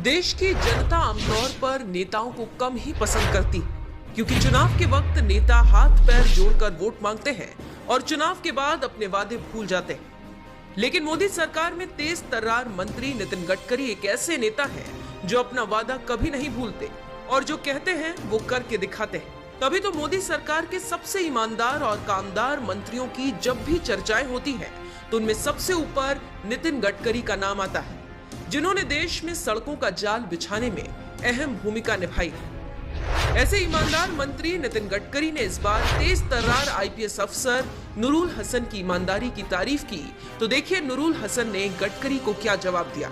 देश की जनता आमतौर पर नेताओं को कम ही पसंद करती है, क्योंकि चुनाव के वक्त नेता हाथ पैर जोड़कर वोट मांगते हैं और चुनाव के बाद अपने वादे भूल जाते हैं। लेकिन मोदी सरकार में तेज तर्रार मंत्री नितिन गडकरी एक ऐसे नेता हैं जो अपना वादा कभी नहीं भूलते और जो कहते हैं वो करके दिखाते हैं। तभी तो मोदी सरकार के सबसे ईमानदार और कामदार मंत्रियों की जब भी चर्चाएं होती हैं, तो उनमें सबसे ऊपर नितिन गडकरी का नाम आता है, जिन्होंने देश में सड़कों का जाल बिछाने में अहम भूमिका निभाई है। ऐसे ईमानदार मंत्री नितिन गडकरी ने इस बार तेज तर्रार आईपीएस अफसर नूरुल हसन की ईमानदारी की तारीफ की। तो देखिए नूरुल हसन ने गडकरी को क्या जवाब दिया।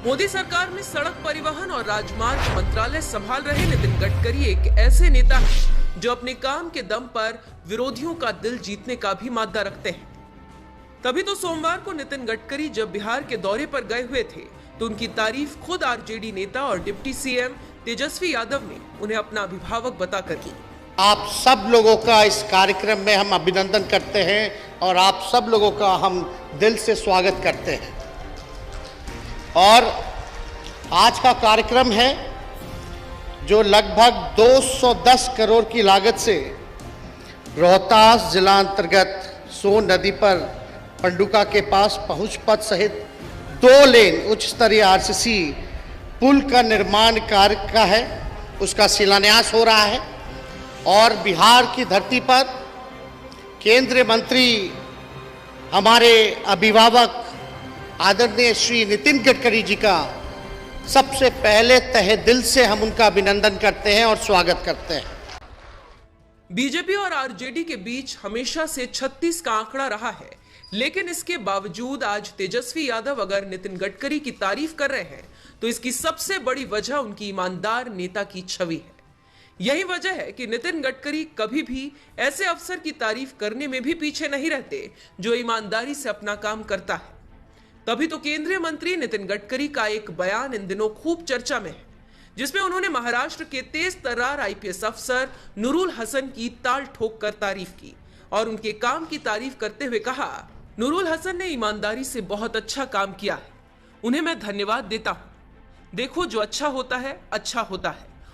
मोदी सरकार में सड़क परिवहन और राजमार्ग मंत्रालय संभाल रहे नितिन गडकरी एक ऐसे नेता हैं जो अपने काम के दम पर विरोधियों का दिल जीतने का भी मादा रखते हैं। तभी तो सोमवार को नितिन गडकरी जब बिहार के दौरे पर गए हुए थे, तो उनकी तारीफ खुद आरजेडी नेता और डिप्टी सीएम तेजस्वी यादव ने उन्हें अपना अभिभावक बताकर की। आप सब लोगों का इस कार्यक्रम में हम अभिनंदन करते हैं और आप सब लोगों का हम दिल से स्वागत करते हैं। और आज का कार्यक्रम है जो लगभग 210 करोड़ की लागत से रोहतास जिला अंतर्गत सोन नदी पर पंडुका के पास पहुंच पथ सहित 2 लेन उच्च स्तरीय आरसीसी पुल का निर्माण कार्य का है, उसका शिलान्यास हो रहा है। और बिहार की धरती पर केंद्रीय मंत्री हमारे अभिभावक आदरणीय श्री नितिन गडकरी जी का सबसे पहले तहे दिल से हम उनका अभिनंदन करते हैं और स्वागत करते हैं। बीजेपी और आरजेडी के बीच हमेशा से 36 का आंकड़ा रहा है, लेकिन इसके बावजूद आज तेजस्वी यादव अगर नितिन गडकरी की तारीफ कर रहे हैं, तो इसकी सबसे बड़ी वजह उनकी ईमानदार नेता की छवि है। यही वजह है कि नितिन गडकरी कभी भी ऐसे अफसर की तारीफ करने में भी पीछे नहीं रहते जो ईमानदारी से अपना काम करता है। तभी तो केंद्रीय मंत्री नितिन गडकरी का एक बयान इन दिनों खूब चर्चा में है, जिसमें उन्होंने महाराष्ट्र के तेज तर्रार आईपीएस अफसर नूरुल हसन की ताल ठोक कर तारीफ की और उनके काम की तारीफ करते हुए कहा, नूरुल हसन ने ईमानदारी से बहुत अच्छा काम किया है, उन्हें मैं धन्यवाद देता हूं। देखो, जो अच्छा होता है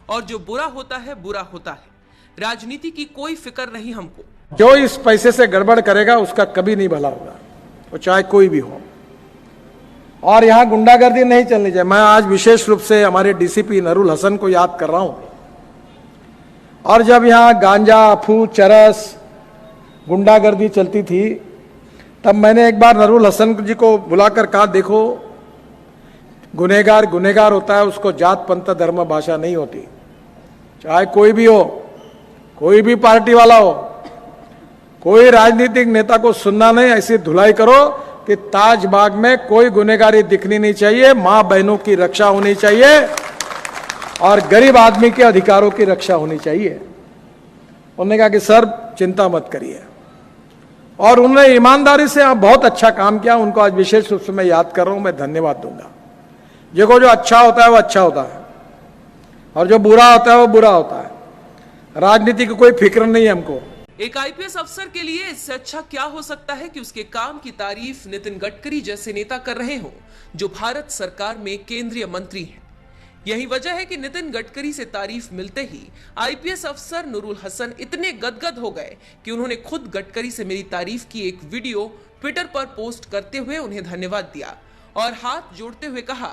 और जो बुरा होता है बुरा होता है। राजनीति की कोई फिक्र नहीं हमको। जो इस पैसे से गड़बड़ करेगा उसका कभी नहीं भला होगा, वो चाहे कोई भी हो। और यहाँ गुंडागर्दी नहीं चलनी चाहिए। मैं आज विशेष रूप से हमारे डीसीपी नूरुल हसन को याद कर रहा हूं। और जब यहाँ गांजा, अफू, चरस, गुंडागर्दी चलती थी, तब मैंने एक बार नूरुल हसन जी को बुलाकर कहा, देखो गुनहगार गुनहगार होता है, उसको जात पंथ धर्म भाषा नहीं होती। चाहे कोई भी हो, कोई भी पार्टी वाला हो, कोई राजनीतिक नेता को सुनना नहीं, ऐसी धुलाई करो कि ताजबाग में कोई गुनहगारी दिखनी नहीं चाहिए, मां बहनों की रक्षा होनी चाहिए और गरीब आदमी के अधिकारों की रक्षा होनी चाहिए। उन्होंने कहा कि सर चिंता मत करिए, और उन्होंने ईमानदारी से बहुत अच्छा काम किया। उनको आज विशेष रूप से मैं याद कर रहा हूं, मैं धन्यवाद दूंगा। देखो, जो अच्छा होता है वो अच्छा होता है और जो बुरा होता है वो बुरा होता है। राजनीति की कोई फिक्र नहीं है हमको। एक आईपीएस अफसर के लिए इससे अच्छा क्या हो सकता है कि उसके काम की तारीफ नितिन गडकरी जैसे नेता कर रहे हो, जो भारत सरकार में केंद्रीय मंत्री हैं। यही वजह है कि नितिन गडकरी से तारीफ मिलते ही आईपीएस अफसर नूरुल हसन इतने गदगद हो गए कि उन्होंने खुद गडकरी से मेरी तारीफ की एक वीडियो ट्विटर पर पोस्ट करते हुए उन्हें धन्यवाद दिया और हाथ जोड़ते हुए कहा,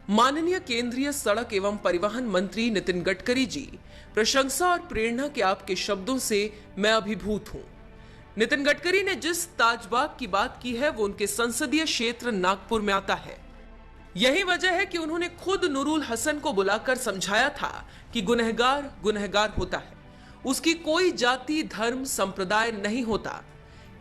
माननीय केंद्रीय सड़क एवं परिवहन मंत्री नितिन गडकरी जी, प्रशंसा और प्रेरणा के आपके शब्दों से मैं अभिभूत हूं। नितिन गडकरी ने जिस ताजबाग की बात की है वो उनके संसदीय क्षेत्र नागपुर में आता है। यही वजह है कि उन्होंने खुद नूरुल हसन को बुलाकर समझाया था कि गुनहगार गुनहगार होता है, उसकी कोई जाति धर्म संप्रदाय नहीं होता।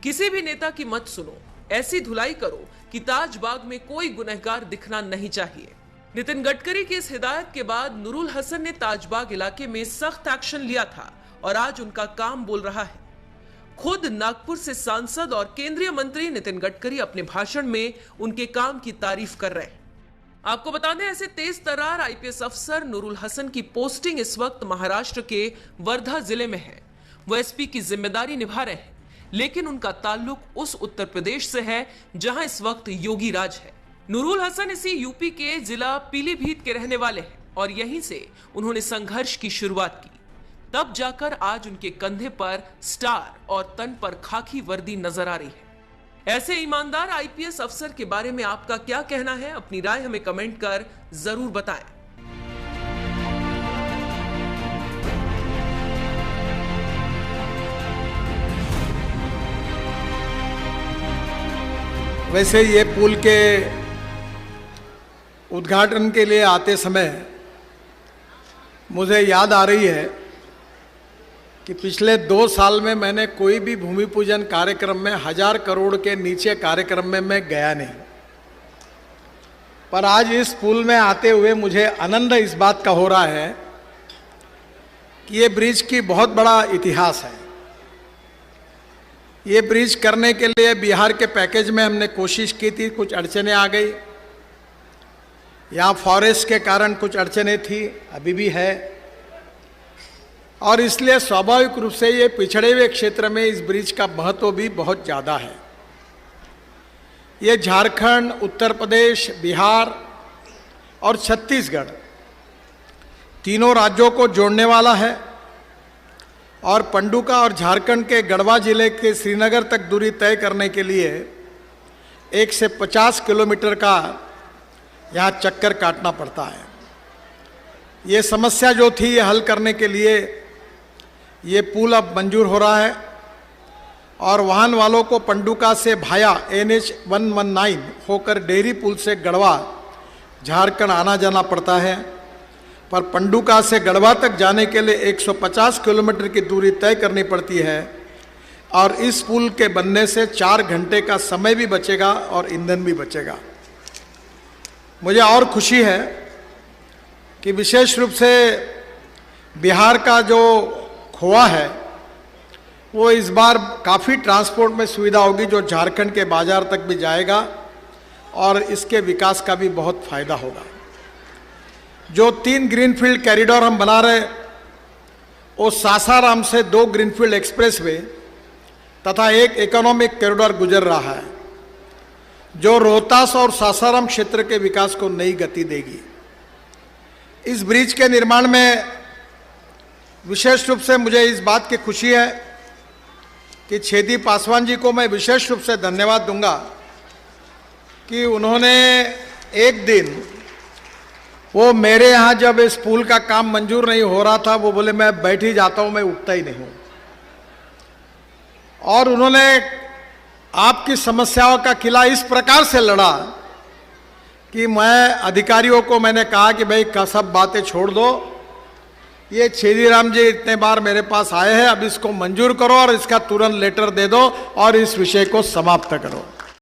किसी भी नेता की मत सुनो, ऐसी धुलाई करो कि ताजबाग में कोई गुनहगार दिखना नहीं चाहिए। नितिन गडकरी की इस हिदायत के बाद नूरुल हसन ने ताजबाग इलाके में सख्त एक्शन लिया था और आज उनका काम बोल रहा है। खुद नागपुर से सांसद और केंद्रीय मंत्री नितिन गडकरी अपने भाषण में उनके काम की तारीफ कर रहे हैं। आपको बता दें, ऐसे तेज तर्रार आईपीएस अफसर नूरुल हसन की पोस्टिंग इस वक्त महाराष्ट्र के वर्धा जिले में है। वो एसपी की जिम्मेदारी निभा रहे हैं। लेकिन उनका ताल्लुक उस उत्तर प्रदेश से है जहां इस वक्त योगी राज है। नूरुल हसन इसी यूपी के जिला पीलीभीत के रहने वाले हैं और यहीं से उन्होंने संघर्ष की शुरुआत की। तब जाकर आज उनके कंधे पर स्टार और तन पर खाकी वर्दी नजर आ रही है। ऐसे ईमानदार आईपीएस अफसर के बारे में आपका क्या कहना है? अपनी राय हमें कमेंट कर जरूर बताएं। वैसे ये पुल के उद्घाटन के लिए आते समय मुझे याद आ रही है कि पिछले 2 साल में मैंने कोई भी भूमि पूजन कार्यक्रम में 1000 करोड़ के नीचे कार्यक्रम में मैं गया नहीं। पर आज इस पुल में आते हुए मुझे आनंद इस बात का हो रहा है कि ये ब्रिज की बहुत बड़ा इतिहास है। ये ब्रिज करने के लिए बिहार के पैकेज में हमने कोशिश की थी, कुछ अड़चने आ गई। यहाँ फॉरेस्ट के कारण कुछ अड़चने थी, अभी भी है, और इसलिए स्वाभाविक रूप से ये पिछड़े हुए क्षेत्र में इस ब्रिज का महत्व भी बहुत ज़्यादा है। ये झारखंड, उत्तर प्रदेश, बिहार और छत्तीसगढ़ तीनों राज्यों को जोड़ने वाला है और पंडुका और झारखंड के गढ़वा जिले के श्रीनगर तक दूरी तय करने के लिए 1 से 50 किलोमीटर का यहाँ चक्कर काटना पड़ता है। ये समस्या जो थी ये हल करने के लिए ये पुल अब मंजूर हो रहा है और वाहन वालों को पंडुका से भाया NH 119 होकर डेहरी पुल से गढ़वा झारखंड आना जाना पड़ता है। पर पंडुका से गढ़वा तक जाने के लिए 150 किलोमीटर की दूरी तय करनी पड़ती है और इस पुल के बनने से 4 घंटे का समय भी बचेगा और ईंधन भी बचेगा। मुझे और खुशी है कि विशेष रूप से बिहार का जो खोआ है वो इस बार काफ़ी ट्रांसपोर्ट में सुविधा होगी, जो झारखंड के बाजार तक भी जाएगा और इसके विकास का भी बहुत फायदा होगा। जो 3 ग्रीनफील्ड कॉरिडोर हम बना रहे वो सासाराम से 2 ग्रीनफील्ड एक्सप्रेसवे तथा 1 इकोनॉमिक कॉरिडोर गुजर रहा है, जो रोहतास और सासाराम क्षेत्र के विकास को नई गति देगी। इस ब्रिज के निर्माण में विशेष रूप से मुझे इस बात की खुशी है कि छेदी पासवान जी को मैं विशेष रूप से धन्यवाद दूंगा कि उन्होंने एक दिन, वो मेरे यहाँ जब इस पुल का काम मंजूर नहीं हो रहा था, वो बोले मैं बैठ ही जाता हूँ, मैं उठता ही नहीं हूँ, और उन्होंने आपकी समस्याओं का किला इस प्रकार से लड़ा कि मैं अधिकारियों को मैंने कहा कि भाई सब बातें छोड़ दो, ये छेदीराम जी इतने बार मेरे पास आए हैं, अब इसको मंजूर करो और इसका तुरंत लेटर दे दो और इस विषय को समाप्त करो।